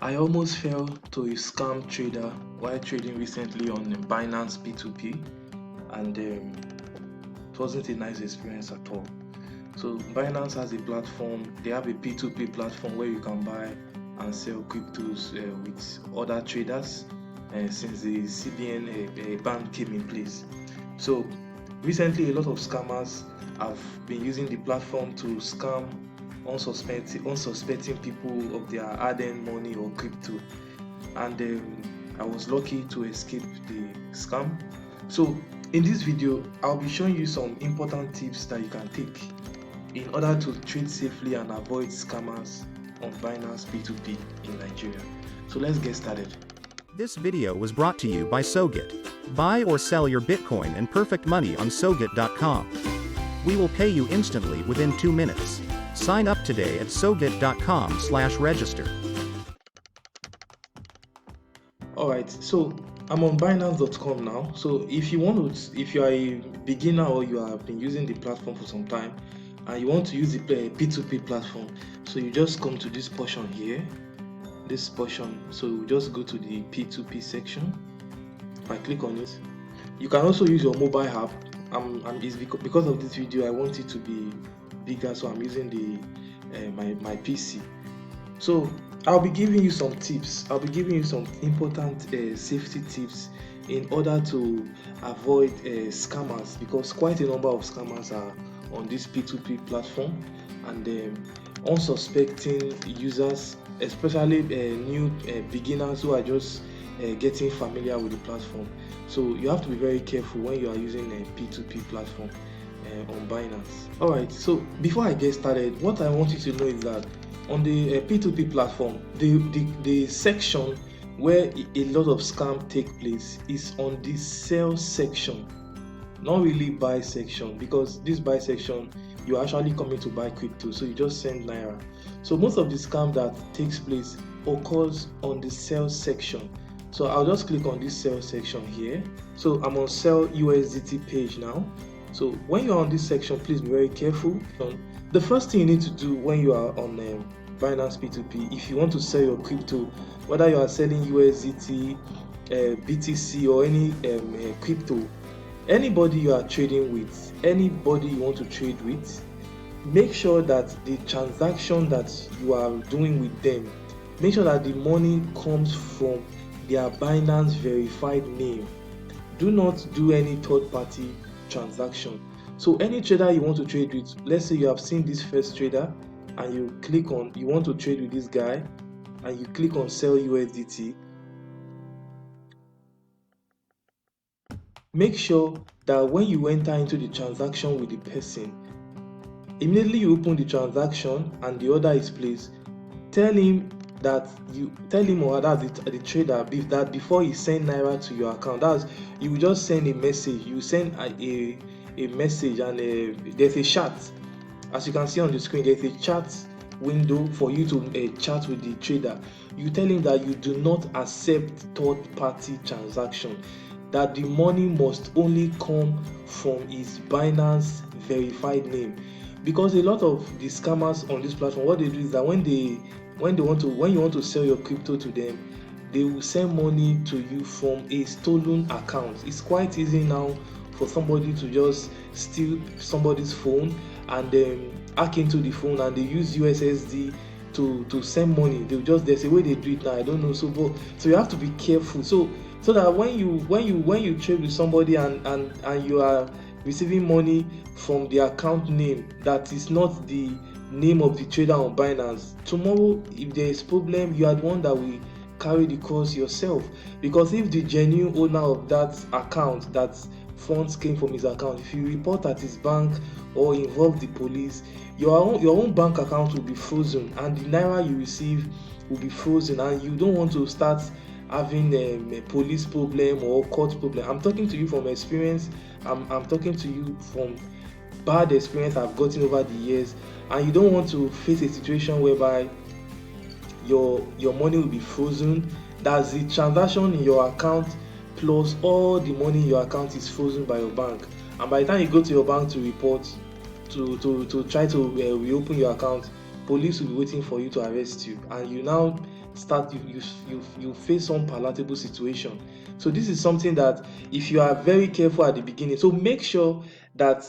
I almost fell to a scam trader while trading recently on Binance P2P, and it wasn't a nice experience at all. So Binance has a platform, they have a P2P platform where you can buy and sell cryptos with other traders since the CBN ban came in place. So recently a lot of scammers have been using the platform to scam unsuspecting people of their hard-earned money or crypto, and I was lucky to escape the scam. So in this video I'll be showing you some important tips that you can take in order to trade safely and avoid scammers on Binance P2P in Nigeria. So let's get started. This video was brought to you by SoGit. Buy or sell your Bitcoin and perfect money on SoGit.com. We will pay you instantly within 2 minutes. Sign up today at SoGit.com/register. Alright, so I'm on Binance.com now. So if you are a beginner or you have been using the platform for some time and you want to use the P2P platform, so you just come to this portion here, so you just go to the P2P section. If I click on it, you can also use your mobile app. Because of this video I want it to be bigger, so I'm using the my PC. So I'll be giving you some tips. I'll be giving you some important safety tips in order to avoid scammers, because quite a number of scammers are on this P2P platform, and unsuspecting users, especially new beginners who are just getting familiar with the platform. So you have to be very careful when you are using a P2P platform on Binance. Alright, so before I get started, what I want you to know is that on the P2P platform, the section where a lot of scam take place is on the sell section, not really buy section, because this buy section you're actually coming to buy crypto, so you just send naira. So most of the scam that takes place occurs on the sell section. So I'll just click on this sell section here. So I'm on sell USDT page now. So when you're on this section, please be very careful. The first thing you need to do when you are on Binance P2P, if you want to sell your crypto, whether you are selling USDT, BTC, or any crypto, anybody you are trading with, anybody you want to trade with, make sure that the transaction that you are doing with them, make sure that the money comes from their Binance verified name. Do not do any third-party transaction. So any trader you want to trade with, let's say you have seen this first trader and you want to trade with this guy, and you click on sell USDT, make sure that when you enter into the transaction with the person, immediately you open the transaction and the order is placed, tell him or the trader that before he send naira to your account, you will just send a message. You send a message, and there's a chat. As you can see on the screen, there's a chat window for you to chat with the trader. You tell him that you do not accept third-party transaction, that the money must only come from his Binance verified name. Because a lot of the scammers on this platform, what they do is that when you want to sell your crypto to them, they will send money to you from a stolen account. It's quite easy now for somebody to just steal somebody's phone and hack into the phone, and they use USSD to send money. There's a way they do it now, I don't know. So you have to be careful, so that when you trade with somebody and you are receiving money from the account name that is not the name of the trader on Binance, tomorrow if there is problem, you are the one that will carry the cost yourself. Because if the genuine owner of that account, that funds came from his account, if you report at his bank or involve the police, your own bank account will be frozen, and the naira you receive will be frozen, and you don't want to start having a police problem or court problem. I'm talking to you from experience. I'm talking to you from bad experience I've gotten over the years, and you don't want to face a situation whereby your money will be frozen. That's the transaction in your account plus all the money in your account is frozen by your bank, and by the time you go to your bank to report, to try to reopen your account, police will be waiting for you to arrest you, and you now start you face some palatable situation. So this is something that if you are very careful at the beginning, so make sure that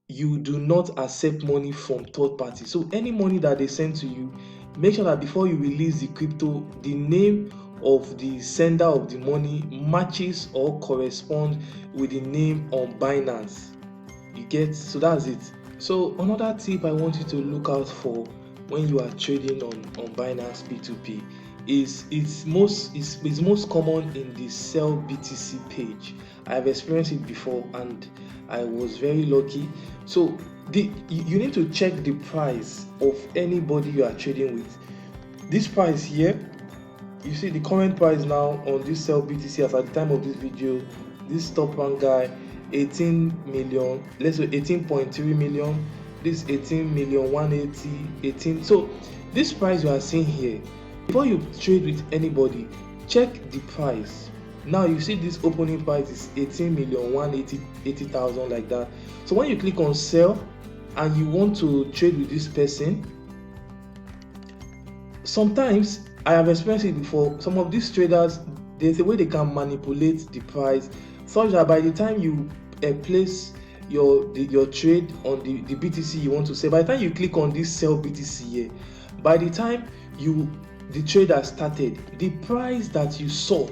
you do not accept money from third parties. So any money that they send to you, make sure that before you release the crypto, the name of the sender of the money matches or correspond with the name on Binance. You get? So that's it. So another tip I want you to look out for when you are trading on Binance P2P is it's most common in the sell BTC page. I've experienced it before and I was very lucky. So you need to check the price of anybody you are trading with. This price here, you see the current price now on this sell BTC as at the time of this video, this top rank guy 18 million, let's say 18.3 million, this 18 million 180 18. So this price you are seeing here, before you trade with anybody, check the price. Now you see this opening price is 18 million 180,000 like that. So when you click on sell and you want to trade with this person, sometimes I have experienced it before, some of these traders, there's a way they can manipulate the price such that by the time you place your trade on the BTC you want to sell, by the time you click on this sell BTC here, by the time the trade has started, the price that you saw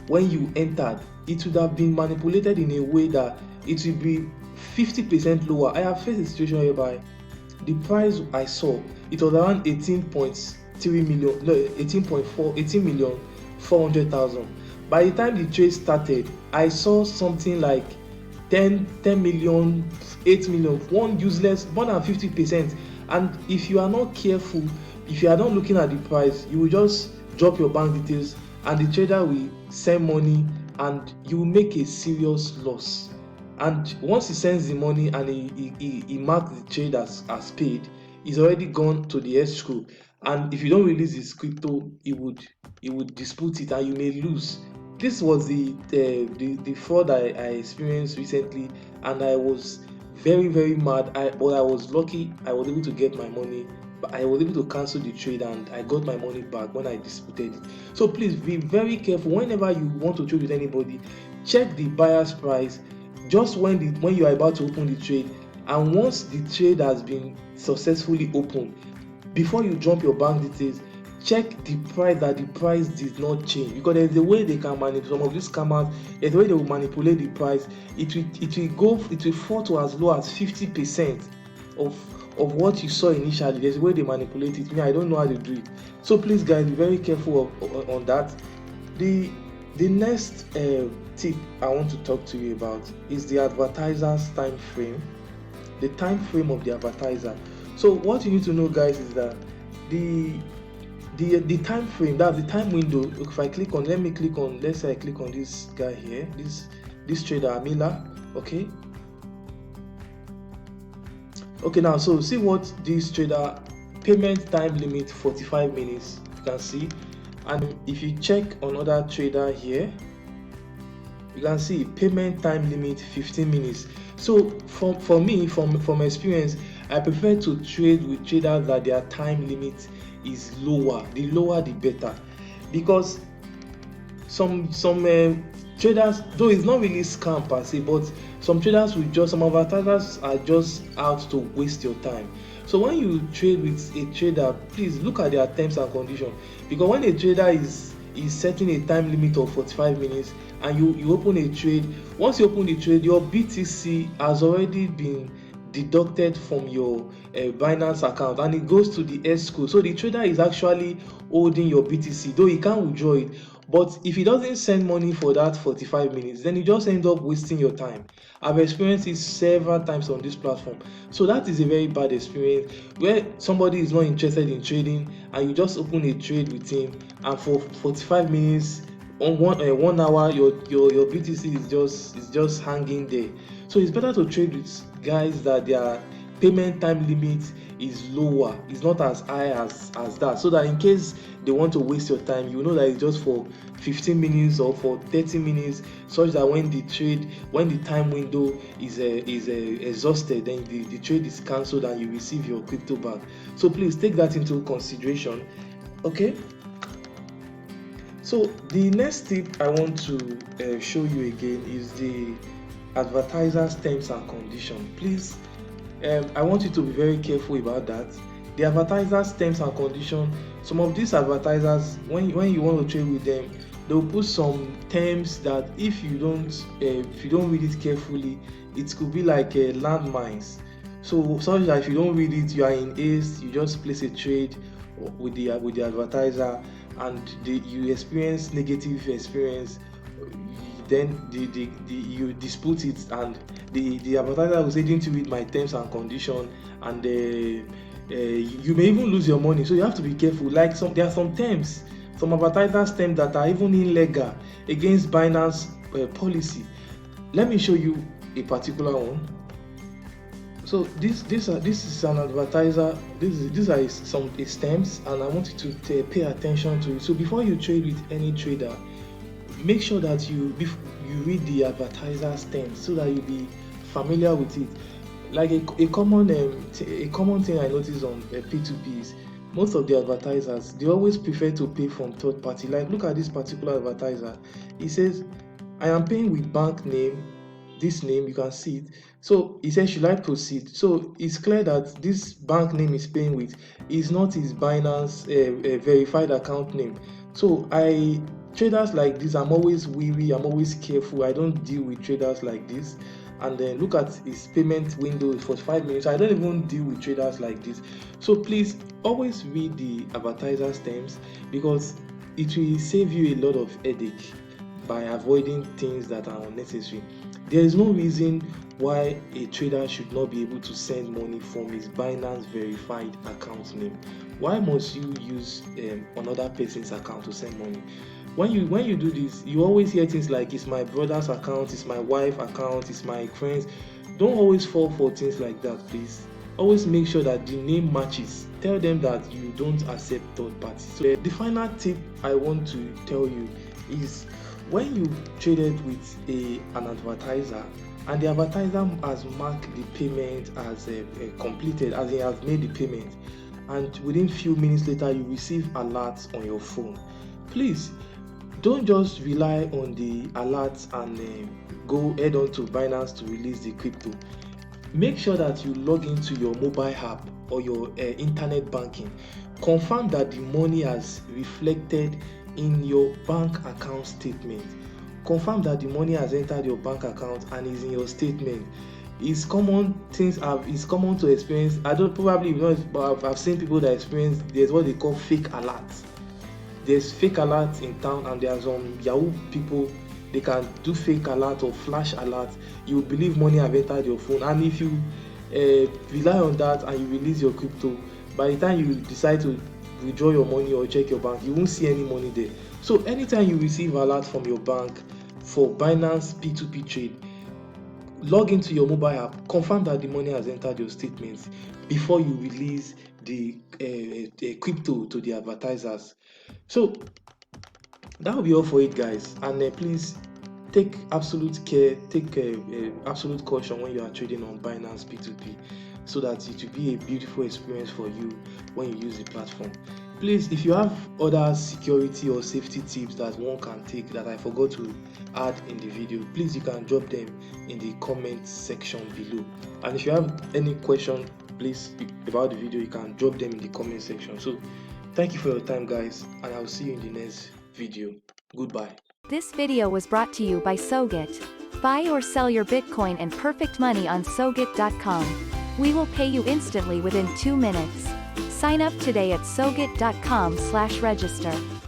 when you entered, it would have been manipulated in a way that it will be 50% lower. I have faced a situation whereby the price I saw, it was around 18.3 million, no, 18 million 400,000. By the time the trade started, I saw something like 10 million, 8 million, one useless, more than 50%. And if you are not careful, if you are not looking at the price, you will just drop your bank details and the trader will send money and you will make a serious loss. And once he sends the money and he marks the trade as paid, it's already gone to the escrow. And if you don't release his crypto, he would dispute it and you may lose. This was the fraud I experienced recently, and I was very mad. But I was lucky. I was able to get my money, but I was able to cancel the trade and I got my money back when I disputed it. So please be very careful whenever you want to trade with anybody. Check the buyer's price just when you are about to open the trade, and once the trade has been successfully opened, before you jump your bank details, check the price, that the price did not change, because there's a way they can manipulate. Some of these scammers, there's a way they will manipulate the price. It will fall to as low as 50% of what you saw initially. There's a way they manipulate it. I don't know how to do it. So please guys, be very careful on that. The next tip I want to talk to you about is the advertiser's time frame. The time frame of the advertiser. So what you need to know, guys, is that the time frame, that's the time window. If I click on, let's say I click on this guy here, this trader Amila. Okay, now so see what this trader, payment time limit 45 minutes, you can see. And if you check on other trader here, you can see payment time limit 15 minutes. So for me, from experience, I prefer to trade with traders that their time limit is lower. The lower the better, because some traders, though it's not really scam per se, but some advertisers are just out to waste your time. So when you trade with a trader, please look at their terms and conditions, because when a trader is setting a time limit of 45 minutes and you open a trade, once you open the trade, your BTC has already been deducted from your Binance account and it goes to the escrow. So the trader is actually holding your BTC, though he can't withdraw it. But if he doesn't send money for that 45 minutes, then you just end up wasting your time. I've experienced it several times on this platform. So that is a very bad experience, where somebody is not interested in trading and you just open a trade with him, and for 45 minutes on 1 hour, your BTC is just hanging there. So it's better to trade with guys that their payment time limit is lower, it's not as high as that, so that in case they want to waste your time, you know that it's just for 15 minutes or for 30 minutes, such that when the time window is exhausted, then the trade is cancelled and you receive your crypto back. So please take that into consideration. Okay, So the next tip I want to show you again is the advertisers terms and condition. Please, I want you to be very careful about that. The advertisers terms and condition, some of these advertisers, when you want to trade with them, they'll put some terms that if you don't read it carefully, it could be like landmines. So such that if you don't read it, you are in haste, you just place a trade with the advertiser, and you experience negative experience. Then you dispute it, and the advertiser will say, didn't you read my terms and condition? And you may even lose your money. So you have to be careful. Like there are some terms, some advertisers terms that are even illegal against Binance policy. Let me show you a particular one. So this is an advertiser. These are some terms, and I want you to pay attention to it. So before you trade with any trader, make sure that you read the advertiser's terms so that you'll be familiar with it. Like a common thing I notice on P2P is most of the advertisers, they always prefer to pay from third party. Like, look at this particular advertiser. He says, I am paying with bank name, this name, you can see it. So he says, should I proceed? So it's clear that this bank name is paying with is not his Binance verified account name. So traders like this, I'm always weary, I'm always careful. I don't deal with traders like this. And then look at his payment window for 5 minutes. I don't even deal with traders like this. So please always read the advertiser's terms, because it will save you a lot of headache by avoiding things that are unnecessary. There is no reason why a trader should not be able to send money from his Binance verified account name. Why must you use another person's account to send money? When you do this, you always hear things like, it's my brother's account, it's my wife's account, it's my friends. Don't always fall for things like that, please. Always make sure that the name matches. Tell them that you don't accept third parties. So the final tip I want to tell you is, when you traded with an advertiser and the advertiser has marked the payment as completed, as he has made the payment, and within few minutes later you receive alerts on your phone, please don't just rely on the alerts and go head on to Binance to release the crypto. Make sure that you log into your mobile app or your internet banking. Confirm that the money has reflected in your bank account statement. Confirm that the money has entered your bank account and is in your statement. It's common to experience. I don't probably know, but I've seen people that experience, there's what they call fake alerts. There's fake alerts in town, and there's some Yahoo people, they can do fake alert or flash alert. You will believe money have entered your phone, and if you rely on that and you release your crypto, by the time you decide to withdraw your money or check your bank, you won't see any money there. So anytime you receive alert from your bank for Binance P2P trade, log into your mobile app, confirm that the money has entered your statements before you release the crypto to the advertisers. So that will be all for it, guys, and please take absolute care, take absolute caution when you are trading on Binance P2P, so that it will be a beautiful experience for you when you use the platform. Please, if you have other security or safety tips that one can take that I forgot to add in the video, please, you can drop them in the comment section below. And if you have any question, please, about the video, you can drop them in the comment section. So thank you for your time, guys, and I'll see you in the next video. Goodbye. This video was brought to you by SoGit. Buy or sell your Bitcoin and perfect money on SoGit.com. We will pay you instantly within 2 minutes. Sign up today at SoGit.com/register.